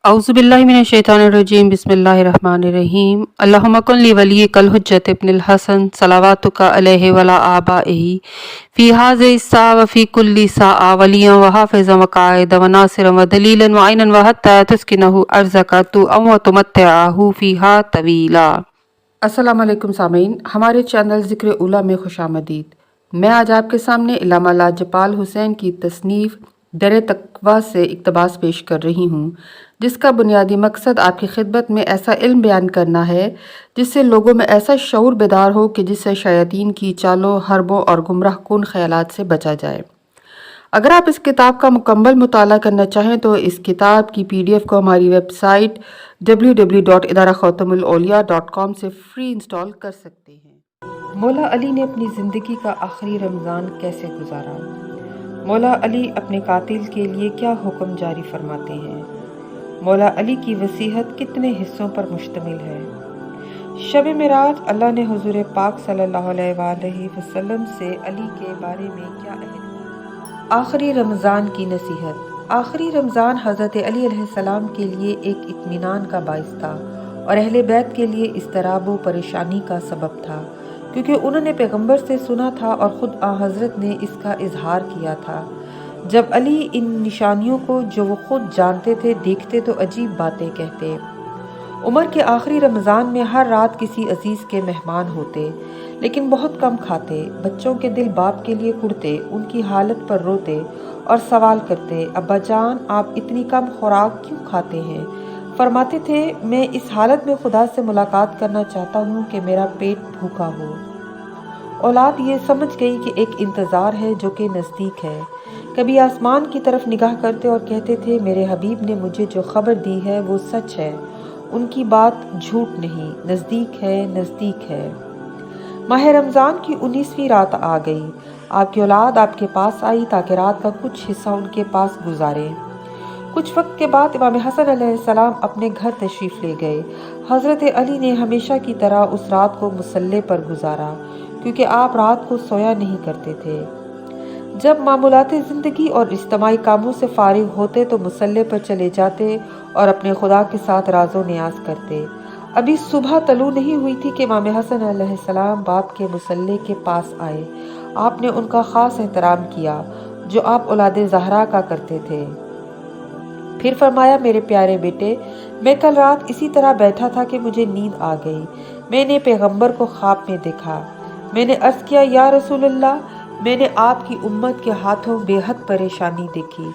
औज़ुबिल्लाहि मिनश्शैतानिर्रजीम बिस्मिल्लाहिर्रहमानिर्रहीम अल्लाहुम्मा कुन ली वलिय्यिकल हुज्जत इब्निल हसन सलावातुका अलैहि वला आबाइही फ़ी हाज़िहि स्सा व फ़ी कुल्ली साअ वलिय्यन व हाफ़िज़न व क़ाइदन व नासिरन व दलीलन व ऐनन व हत्ता तुस्किनहु अर्ज़का व तुमत्तिअहु फ़ीहा तवीला। अस्सलामु अलैकुम सामीन, हमारे चैनल ज़िक्र उला में खुशामदीद। मैं आज आपके सामने इल्लामा लाजपाल हुसैन की तसनीफ़ दर तक़वा से इक़्तिबास पेश कर रही हूँ, जिसका बुनियादी मकसद आपकी खिदमत में ऐसा इल्म बयान करना है जिससे लोगों में ऐसा शऊर बेदार हो कि जिससे शयातीन की चालों, हरबों और गुमराह कुन ख़यालात से बचा जाए। अगर आप इस किताब का मुकम्मल मुताला करना चाहें तो इस किताब की PDF को हमारी वेबसाइट www.idarakhatamulawliya.com से फ्री इंस्टॉल कर सकते हैं। मौला अली ने अपनी ज़िंदगी का आखिरी रमज़ान कैसे गुजारा? मौला अली अपने कातिल के लिए क्या हुक्म जारी फरमाते हैं? मौला अली की वसीहत कितने हिस्सों पर मुश्तमिल है? शब मेराज अल्लाह ने हुज़ूर पाक सल्लल्लाहु अलैहि वसल्लम से अली के बारे में क्या अहद किया? आखिरी रमज़ान की नसीहत। आखिरी रमज़ान हज़रत अली अलैहिस्सलाम के लिए एक इत्मीनान का बाइस था और अहले बैत के लिए इज़्तिराब व परेशानी का सबब था, क्योंकि उन्होंने पैगंबर से सुना था और ख़ुद हज़रत ने इसका इजहार किया था। जब अली इन निशानियों को जो वो खुद जानते थे देखते तो अजीब बातें कहते। उमर के आखिरी रमज़ान में हर रात किसी अजीज़ के मेहमान होते, लेकिन बहुत कम खाते। बच्चों के दिल बाप के लिए कुड़ते, उनकी हालत पर रोते और सवाल करते, अब्बा जान आप इतनी कम खुराक क्यों खाते हैं? फरमाते थे, मैं इस हालत में खुदा से मुलाकात करना चाहता हूँ कि मेरा पेट भूखा हो। औलाद ये समझ गई कि एक इंतज़ार है जो कि नज़दीक है। कभी आसमान की तरफ निगाह करते और कहते थे, मेरे हबीब ने मुझे जो खबर दी है वो सच है, उनकी बात झूठ नहीं, नज़दीक है, नज़दीक है। माह रमज़ान की 19वीं रात आ गई। आपकी औलाद आपके पास आई ताकि रात का कुछ हिस्सा उनके पास गुजारे। कुछ वक्त के बाद इमाम हसन अलैहिस्सलाम अपने घर तशरीफ़ ले गए। हज़रत अली ने हमेशा की तरह उस रात को मुसल्ले पर गुजारा, क्योंकि आप रात को सोया नहीं करते थे। जब मामूलाते ज़िंदगी और इज्तिमाई कामों से फारिग होते तो मुसल्ले पर चले जाते और अपने खुदा के साथ राज़ो नियाज करते। अभी सुबह तलू नहीं हुई थी कि इमाम हसन अलैहिस्सलाम बाप के मुसल्ले के पास आए। आपने उनका ख़ास एहतराम किया जो आप औलाद ज़हरा का करते थे। फिर फरमाया, मेरे प्यारे बेटे, मैं कल रात इसी तरह बैठा था कि मुझे नींद आ गई। मैंने पैगंबर को ख्वाब में देखा। मैंने अर्ज़ किया, या रसूलल्लाह, मैंने आपकी उम्मत के हाथों बेहद परेशानी देखी।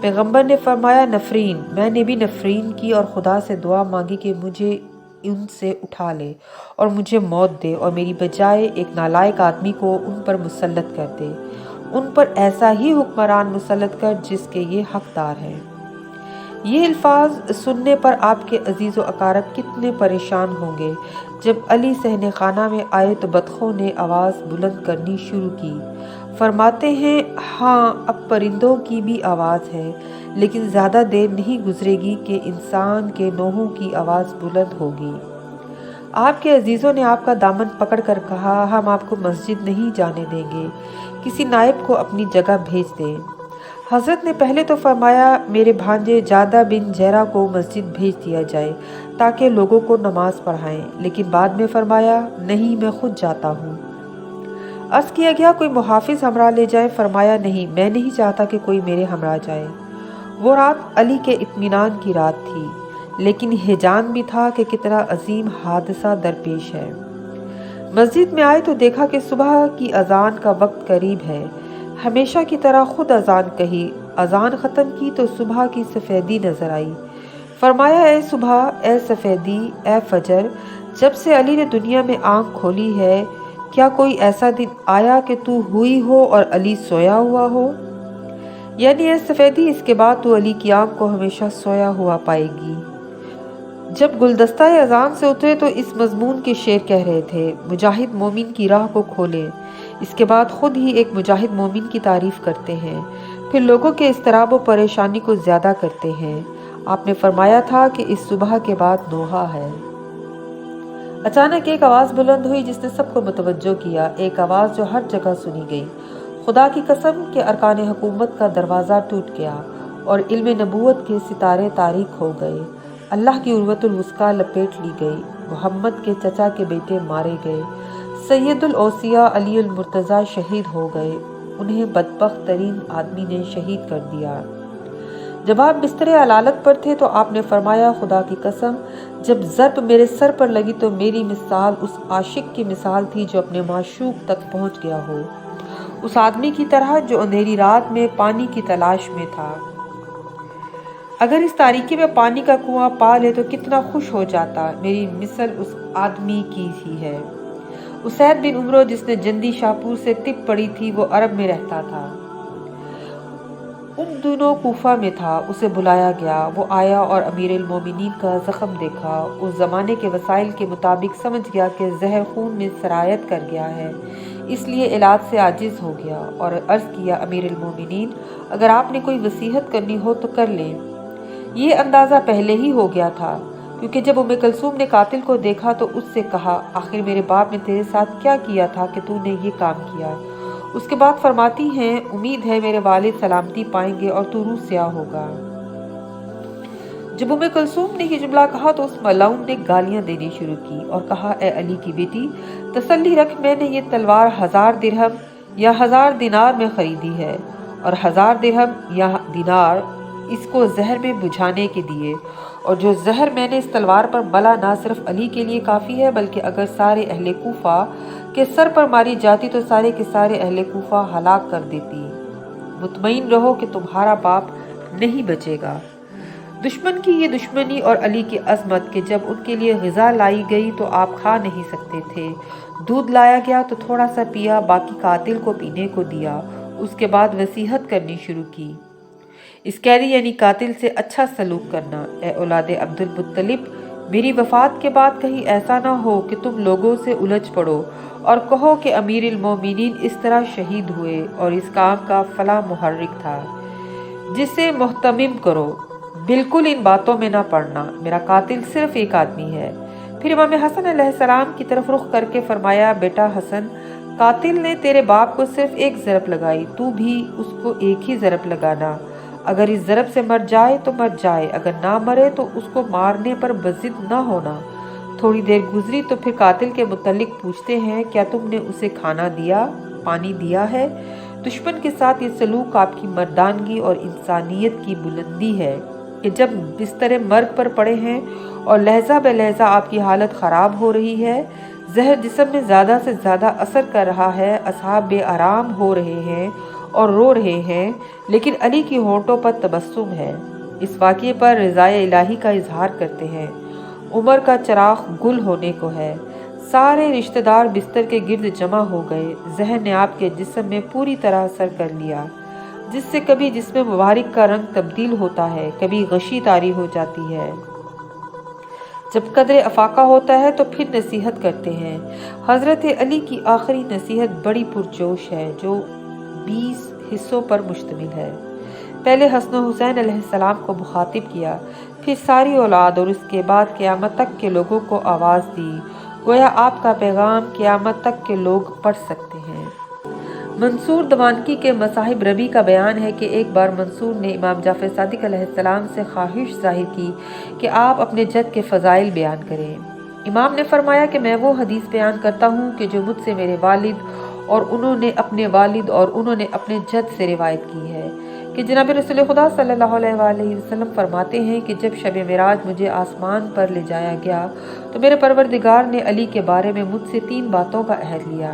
पैगंबर ने फरमाया, नफरीन। मैंने भी नफरीन की और खुदा से दुआ मांगी कि मुझे उनसे उठा ले और मुझे मौत दे और मेरी बजाय एक नालायक आदमी को उन पर मुसल्लत कर दे। उन पर ऐसा ही हुक्मरान मुसल्लत कर जिसके ये हकदार हैं। ये अल्फाज सुनने पर आपके अजीज़ व अकारब कितने परेशान होंगे। जब अली सहने खाना में आए तो बतखों ने आवाज़ बुलंद करनी शुरू की। फरमाते हैं, हाँ अब परिंदों की भी आवाज़ है, लेकिन ज़्यादा देर नहीं गुजरेगी कि इंसान के नोहों की आवाज़ बुलंद होगी। आपके अजीज़ों ने आपका दामन पकड़ कर कहा, हम आपको मस्जिद नहीं जाने देंगे, किसी नायब को अपनी जगह भेज दें। हज़रत ने पहले तो फरमाया, मेरे भांजे जादा बिन जहरा को मस्जिद भेज दिया जाए ताकि लोगों को नमाज पढ़ाएं, लेकिन बाद में फरमाया, नहीं मैं खुद जाता हूँ। अर्ज़ किया गया, कोई मुहाफिज हमरा ले जाए? फरमाया, नहीं, मैं नहीं चाहता कि कोई मेरे हमरा जाए। वो रात अली के इत्मीनान की रात थी, लेकिन हिजान भी था कि कितना अजीम हादसा दरपेश है। मस्जिद में आए तो देखा कि सुबह की अजान का वक्त करीब है। हमेशा की तरह खुद अजान कही। अजान ख़त्म की तो सुबह की सफ़ेदी नज़र आई। फरमाया, ए सुबह, ए सफ़ेदी, ए फजर, जब से अली ने दुनिया में आँख खोली है, क्या कोई ऐसा दिन आया कि तू हुई हो और अली सोया हुआ हो? यानी ए सफ़ेदी, इसके बाद तू अली की आँख को हमेशा सोया हुआ पाएगी। जब गुलदस्ता अजान से उतरे तो इस मजमून के शेर कह रहे थे, मुजाहिद मोमिन की राह को खोले। इसके बाद खुद ही एक मुजाहिद मोमिन की तारीफ़ करते हैं, फिर लोगों के इज़्तिराब व परेशानी को ज़्यादा करते हैं। आपने फरमाया था कि इस सुबह के बाद नोहा है। अचानक एक आवाज़ बुलंद हुई जिसने सबको मुतवज्जो किया, एक आवाज़ जो हर जगह सुनी गई। खुदा की कसम के अरकान हुकूमत का दरवाज़ा टूट गया और इल्म नबूवत के सितारे तारीक हो गए। अल्लाह की उर्वतुल वुस्का लपेट ली गई। मोहम्मद के चचा के बेटे मारे गए। सैयदुल औसिया अली अल मुर्तज़ा शहीद हो गए। उन्हें बदबख्त तरीन आदमी ने शहीद कर दिया। जब आप बिस्तर अलालत पर थे तो आपने फरमाया, खुदा की कसम, जब ज़र्ब मेरे सर पर लगी तो मेरी मिसाल उस आशिक की मिसाल थी जो अपने माशूक तक पहुंच गया हो, उस आदमी की तरह जो अंधेरी रात में पानी की तलाश में था। अगर इस तारीकी में पानी का कुआं पा ले तो कितना खुश हो जाता। मेरी मिसल उस आदमी की ही है। उसैद बिन उमरो जिसने जंदी शाहपुर से तिप पड़ी थी, वो अरब में रहता था। उन दिनों कूफा में था। उसे बुलाया गया। वो आया और अमीरुल मोमिनीन का जख्म देखा। उस जमाने के वसाइल के मुताबिक समझ गया कि जहर खून में सरायत कर गया है, इसलिए इलाज से आजिज हो गया और अर्ज किया, अमीरुल मोमिनीन, अगर आपने कोई वसीहत करनी हो तो कर लें। ये अंदाज़ा पहले ही हो गया था, क्योंकि जब उम्मे कलसूम ने कातिल को देखा तो उससे कहा, आखिर मेरे बाप ने तेरे साथ क्या किया था कि तूने ये काम किया। उसके बाद फरमाती हैं, उम्मीद है मेरे वालिद सलामती पाएंगे और तू रूह स्याह होगा। जब उम्मे कलसूम ने ये जुमला कहा तो उस मलाउन ने गालियां देनी शुरू की और कहा, ए अली की बेटी, तसल्ली रख, मैंने ये तलवार 1000 दिरहम या 1000 दिनार में खरीदी है और 1000 दिरहम या दिनार इसको जहर में बुझाने के दिए, और जो जहर मैंने इस तलवार पर मला ना सिर्फ अली के लिए काफ़ी है, बल्कि अगर सारे अहले कूफा के सर पर मारी जाती तो सारे के सारे अहले कूफा हलाक कर देती। मुतमईन रहो कि तुम्हारा बाप नहीं बचेगा। दुश्मन की ये दुश्मनी और अली की अजमत कि जब उनके लिए ग़िज़ा लाई गई तो आप खा नहीं सकते थे। दूध लाया गया तो थोड़ा सा पिया, बाकी कातिल को पीने को दिया। उसके बाद वसीहत करनी शुरू की, इस कैदी यानी कातिल से अच्छा सलूक करना। ए औलादे अब्दुल मुत्तलिब, मेरी वफ़ात के बाद कहीं ऐसा ना हो कि तुम लोगों से उलझ पड़ो और कहो कि अमीरुल मोमिनीन इस तरह शहीद हुए और इस काम का फला मुहर्रिक था, जिसे मुहतमिम करो। बिल्कुल इन बातों में ना पड़ना। मेरा कातिल सिर्फ एक आदमी है। फिर इमाम हसन अलैहिस्सलाम की तरफ रुख करके फरमाया, बेटा हसन, कातिल ने तेरे बाप को सिर्फ एक ज़रब लगाई, तू भी उसको एक ही ज़रब लगाना। अगर इस ज़रब से मर जाए तो मर जाए, अगर ना मरे तो उसको मारने पर बज़िद ना होना। थोड़ी देर गुजरी तो फिर कातिल के मुतल्लिक पूछते हैं, क्या तुमने उसे खाना दिया, पानी दिया है? दुश्मन के साथ ये सलूक आपकी मर्दानगी और इंसानियत की बुलंदी है कि जब बिस्तर मर्ग पर पड़े हैं और लहजा ब लहजा आपकी हालत ख़राब हो रही है, जहर जिस्म में ज़्यादा से ज़्यादा असर कर रहा है, असहाब बेआराम हो रहे हैं और रो रहे हैं, लेकिन अली की होंठों पर तबस्सुम है। इस वाक़ये पर रिज़ाए इलाही का इजहार करते हैं। उमर का चराग गुल होने को है। सारे रिश्तेदार बिस्तर के गिर्द जमा हो गए। जहर ने आपके जिस्म में पूरी तरह असर कर लिया, जिससे कभी जिस्म मुबारक का रंग तब्दील होता है, कभी गशी तारी हो जाती है। जब कदर अफाका होता है तो फिर नसीहत करते हैं। हज़रत अली की आखिरी नसीहत बड़ी पुरजोश है, जो 20 हिस्सों पर मुश्तमिल है। पहले हसन हुसैन अलैहिस्सलाम को मुखातिब किया, फिर सारी औलाद और उसके बाद क़यामत तक के लोगों को आवाज़ दी। गोया आपका पैगाम क़यामत तक के लोग पढ़ सकते हैं। मंसूर दवानकी के मसाहिब रबी का बयान है कि एक बार मंसूर ने इमाम जाफ़र सादिक अलैहिस्सलाम से ख्वाहिश जाहिर की कि आप अपने जद के फ़ज़ाइल बयान करें। इमाम ने फरमाया कि मैं वो हदीस बयान करता हूँ कि जो मुझसे मेरे वालिद और उन्होंने अपने वालिद और उन्होंने अपने जद से रिवायत की है कि जनाब रसूल खुदा सल्लल्लाहु अलैहि वसल्लम फरमाते हैं कि जब शब मिराज मुझे आसमान पर ले जाया गया तो मेरे परवरदिगार ने अली के बारे में मुझसे 3 बातों का अहद लिया।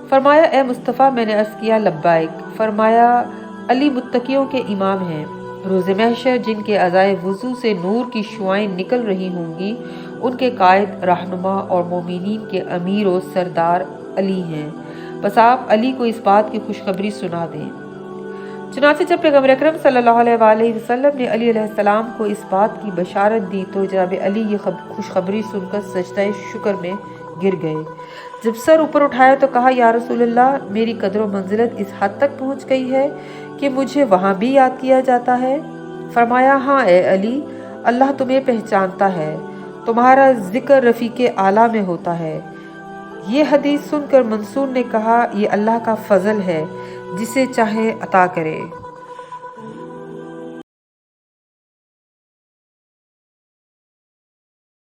फरमाया, ए मुस्तफ़ा, मैंने अर्ज़ किया लब्बाइक। फरमाया, अली मुत्तकियों के इमाम हैं। रोज़े महशर जिनके अज़ाए वुज़ू से नूर की शुआएं निकल रही होंगी, उनके कायद, रहनुमा और मोमिनीन के अमीर और सरदार अली हैं। बस आप अली को इस बात की खुशखबरी सुना दें। चुनांचे जब पैगम्बर अकरम सल्लल्लाहु अलैहि वसल्लम ने अली अलैहिस्सलाम को इस बात की बशारत दी तो जनाब अली ये खुशखबरी सुनकर सजदा शुक्र में गिर गए। जब सर ऊपर उठाया तो कहा, या रसूलल्लाह, मेरी कदर व मंजिलत इस हद तक पहुँच गई है कि मुझे वहाँ भी याद किया जाता है। फरमाया, हाँ ए अली, अल्लाह तुम्हें पहचानता है, तुम्हारा जिक्र रफ़ीक़े आला में होता है। ये हदीस सुनकर मंसूर ने कहा, ये अल्लाह का फजल है, जिसे चाहे अता करे।